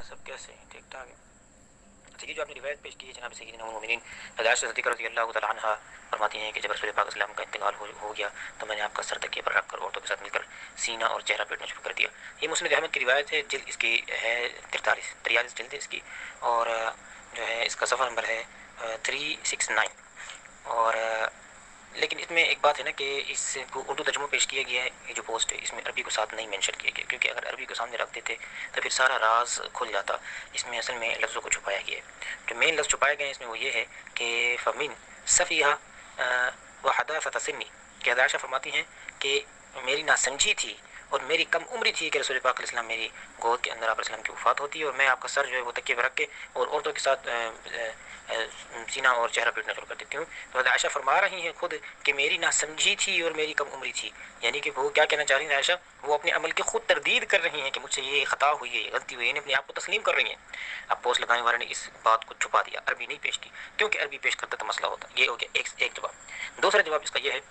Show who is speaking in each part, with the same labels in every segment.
Speaker 1: सब कैसे हैं? ठीक ठाक है। अच्छा, ये जो आपने रिवायत पेश की है जनाब सय्यदना उम्मुल मोमिनीन हज़रत सिद्दीक़ा रज़ियल्लाहु तआला अन्हा फरमाती हैं कि जब रसूल पाक सल्लल्लाहु अलैहि वसल्लम का इंतकाल हो गया तो मैंने आपका सर तकिए पर रख कर औरतों के साथ मिलकर सीना और चेहरा पीटना शुरू कर दिया। ये मुस्नद अहमद की रिवायत है, जिल्द इसकी है 43 जिल्द है इसकी, और जो है इसका सफ़ा नंबर है 369। और लेकिन इसमें एक बात है ना कि इसको उर्दू तर्जुमा पेश किया गया है, ये जो पोस्ट है इसमें अरबी को साथ नहीं मेंशन किया गया, क्योंकि अगर अरबी को सामने रख देते तो फिर सारा राज खुल जाता। इसमें असल में लफ्ज़ों को छुपाया गया है। जो मेन लफ्ज़ छुपाए गए हैं इसमें वो ये है कि फ़मिन सफ़िहा व हदासत सिन्नी, कि आयशा फरमाती हैं कि मेरी नासमझी थी और मेरी कम उम्री थी कि रसूल पाक अलैहि वसल्लम मेरी गोद के अंदर आप अलैहि वसल्लम की वफ़ात होती है और मैं आपका सर जो है वो तकिए पर रख के और औरतों के साथ सीना और चेहरा पीटना शुरू कर देती हूँ। तो आयशा फरमा रही हैं खुद कि मेरी नासमझी थी और मेरी कम उम्री थी, यानी कि वो क्या कहना चाह रही हैं आयशा, वो अपने अमल की खुद तरदीद कर रही हैं कि मुझसे ये ख़ता हुई है, ये गलती हुई है, अपने आप को तस्लीम कर रही हैं। अब पोस्ट लगाने वाले ने इस बात को छुपा दिया, अरबी नहीं पेश की, क्योंकि अरबी पेश करता तो मसला होता। ये हो गया एक जवाब। दूसरा जवाब इसका ये है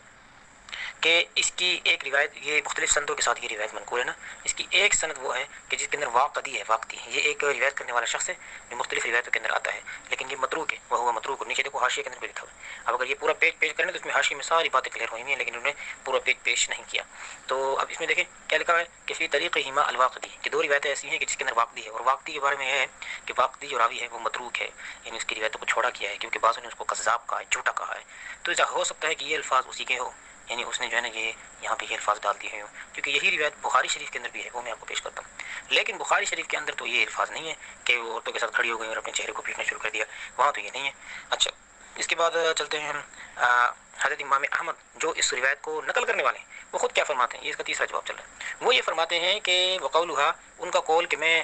Speaker 1: कि इसकी एक रिवायत, ये मुख्तलिफ संदों के साथ ये रिवायत मनकूल है ना, इसकी एक सनद वो है कि जिसके अंदर वाक़दी है, वाक़दी ये एक रिवायत करने वाला शख्स है जो मुख्तलिफ रिवायतों के अंदर आता है, लेकिन ये मतरूक है, वह हुआ मतरूक। नीचे देखो हाशिए के अंदर भी लिखा हुआ है। अब अगर ये पूरा पेज पेश करें तो इसमें हाशिए में सारी बातें क्लियर हुई हैं, लेकिन उन्होंने पूरा पेज पेश नहीं किया। तो अब इसमें देखें क्या लिखा है कि फ़ी तरीक़िहिमा अल-वाक़दी, कि दो रिवायतें ऐसी हैं कि जिसके अंदर वाक़दी है, और वाक़दी के बारे में यह है कि वाक़दी जो रावी है वो मतरूक है, यानी उसकी रिवायतों को छोड़ा किया है, क्योंकि बाज़ों ने उसको कज़्ज़ाब कहा है, झूठा कहा है। तो ऐसा हो सकता है कि ये अल्फाज उसी के हो, यानी उसने जो है ना ये यहाँ पे ये अल्फाज डाल दिए हैं, क्योंकि यही रिवायत बुखारी शरीफ के अंदर भी है, वो मैं आपको पेश करता हूँ। लेकिन बुखारी शरीफ के अंदर तो ये अल्फाज नहीं है कि वो औरतों के साथ खड़ी हो गई और अपने चेहरे को पीटना शुरू कर दिया, वहाँ तो ये नहीं है। अच्छा, इसके बाद चलते हैं हम हज़रत इमाम अहमद जो इस रिवायत को नकल करने वाले हैं, वो खुद क्या फरमाते हैं, ये इसका तीसरा जवाब चल रहा है। वो ये फरमाते हैं कि वक़ौलुहा, उनका कौल कि मैं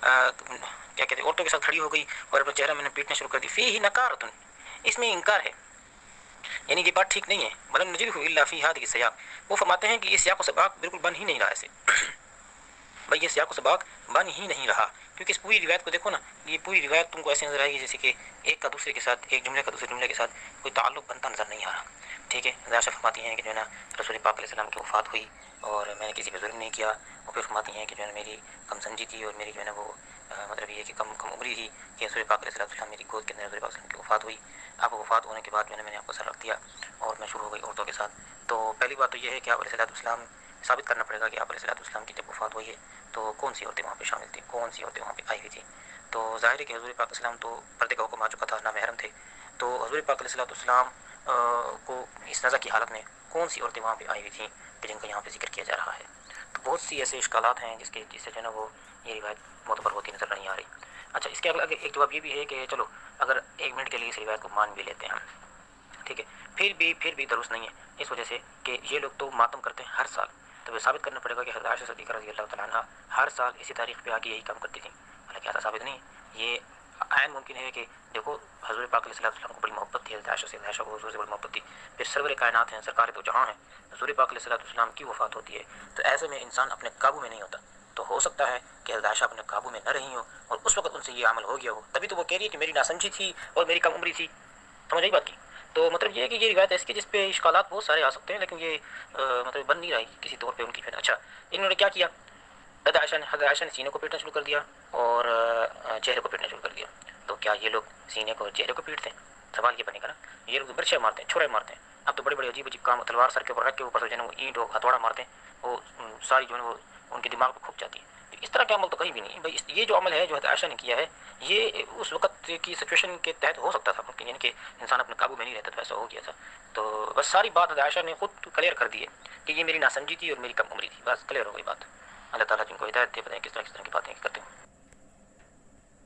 Speaker 1: क्या कहते हैं औरतों के साथ खड़ी हो गई और अपना चेहरा मैंने पीटना शुरू कर दी, फ़ीही नकारतुन, इसमें इनकार है, यानी कि बात ठीक नहीं है। वलम नजिदहु इल्ला फ़ी हादिहि सियाक़, वो फरमाते हैं कि ये सियाक़ व सबाक़ बिल्कुल बन ही नहीं रहा ऐसे भाई, ये सियाक़ व सबाक़ बन ही नहीं रहा, क्योंकि इस पूरी रिवायत को देखो ना, ये पूरी रिवायत तुमको ऐसे नजर आएगी जैसे कि एक का दूसरे के साथ, एक जुमले का दूसरे जुमले के साथ कोई ताल्लुक़ बनता नजर नहीं आ रहा। ठीक है, आयशा फरमाती हैं कि जो है ना रसूल पाक अलैहि सल्लम की वफ़ात हुई और मैंने किसी पे जुल्म नहीं किया, और फिर फरमाती हैं कि जो है मेरी कम समझी थी और मेरी जो है ना वो मतलब ये कि कम उम्री थी कि रसूल पाक अलैहि सल्लम मेरी गोद के अंदर रसूल पाक अलैहि सल्लम की वफ़ात हुई। अब वफ़ात होने के बाद मैंने आपको सर रख दिया और मैं शुरू हो गई औरतों के साथ। तो पहली बात तो ये है कि आप अलैहिस्सलाम साबित करना पड़ेगा कि आप अलैहिस्सलाम की जब वफ़ात हुई है तो कौन सी औरतें वहाँ पे शामिल थी, कौन सी औरतें वहाँ पे आई हुई थी। तो ज़ाहिर है कि हज़ूर पाक अलैहिस्सलाम तो पर्दे का हुक्म आ चुका था, ना महरम थे, तो हज़ूर पाक अलैहिस्सलाम को इस नज़र की हालत में कौन सी औरतें वहाँ पे आई हुई थी कि जिनका यहाँ पे जिक्र किया जा रहा है। तो बहुत सी ऐसे इश्कालात हैं जिससे जो है ना वो ये रिवायत मोतबर होती नज़र नहीं आ रही। अच्छा, इसके अगला एक जवाब ये भी है कि चलो अगर एक मिनट के लिए इस रिवायत को मान भी लेते हैं हम, ठीक है, फिर भी दुरुस्त नहीं है, इस वजह से कि ये लोग तो मातम करते हैं हर साल, तो वे साबित करना पड़ेगा कि हज़रत आयशा सिद्दीक़ा रज़ियल्लाहु तआला अन्हा हर साल इसी तारीख पे आके यही काम करती थी। हालांकि ऐसा साबित नहीं है, ये आयन मुमकिन है कि देखो हज़रत पाक अलैहि सल्लम को बड़ी मोहब्बत थी हज़रत आयशा से, आयशा को हुज़ूर से बड़ी मोहब्बत थी, फिर सरवर कायनात हैं, सरकार तो जहाँ हैं, हज़रत पाक अलैहि सल्लम की वफ़ात होती है, तो ऐसे में इंसान अपने काबू में नहीं होता। तो हो सकता है कि हज़रत आयशा अपने काबू में न रही हो और उस वक्त उनसे ये अमल हो गया हो, तभी तो वो कह रही है कि मेरी नासमझी थी और मेरी कम उम्री थी। समझ आई बात की। तो मतलब ये है कि ये रिवायत ऐसी जिस पे इश्कालात बहुत सारे आ सकते हैं, लेकिन ये मतलब बन नहीं रही किसी तौर पे उनकी। अच्छा, इन्होंने क्या किया, हज़रत आयशा ने सीने को पीटना शुरू कर दिया और चेहरे को पीटना शुरू कर दिया। तो क्या ये लोग सीने को और चेहरे को पीटते हैं? सवाल ये बनेगा ना, ये लोग बर्छे मारते हैं, छुरे मारते हैं। अब तो बड़े बड़े अजीब अजीब काम, तलवार सर के ऊपर रख के ऊपर से जो है वो ईंट और हथौड़ा मारते हैं, वो सारी जो है वो उनके दिमाग पर खुप जाती है। तो इस तरह का अमल तो कहीं भी नहीं भाई। ये जो अमल है जो हज़रत आयशा ने किया है, ये उस वक्त की सिचुएशन के तहत हो सकता था मुमकिन, यानी कि इंसान अपने काबू में नहीं रहता, तो ऐसा हो गया था। तो बस सारी बात हज़रत आयशा ने खुद क्लियर कर दी है कि ये मेरी नासमझी थी और मेरी कम उम्री थी, बस क्लियर हो गई बात। अल्लाह ताला जिनको हिदायत दे, बताएं किस तरह की बातें करते हैं।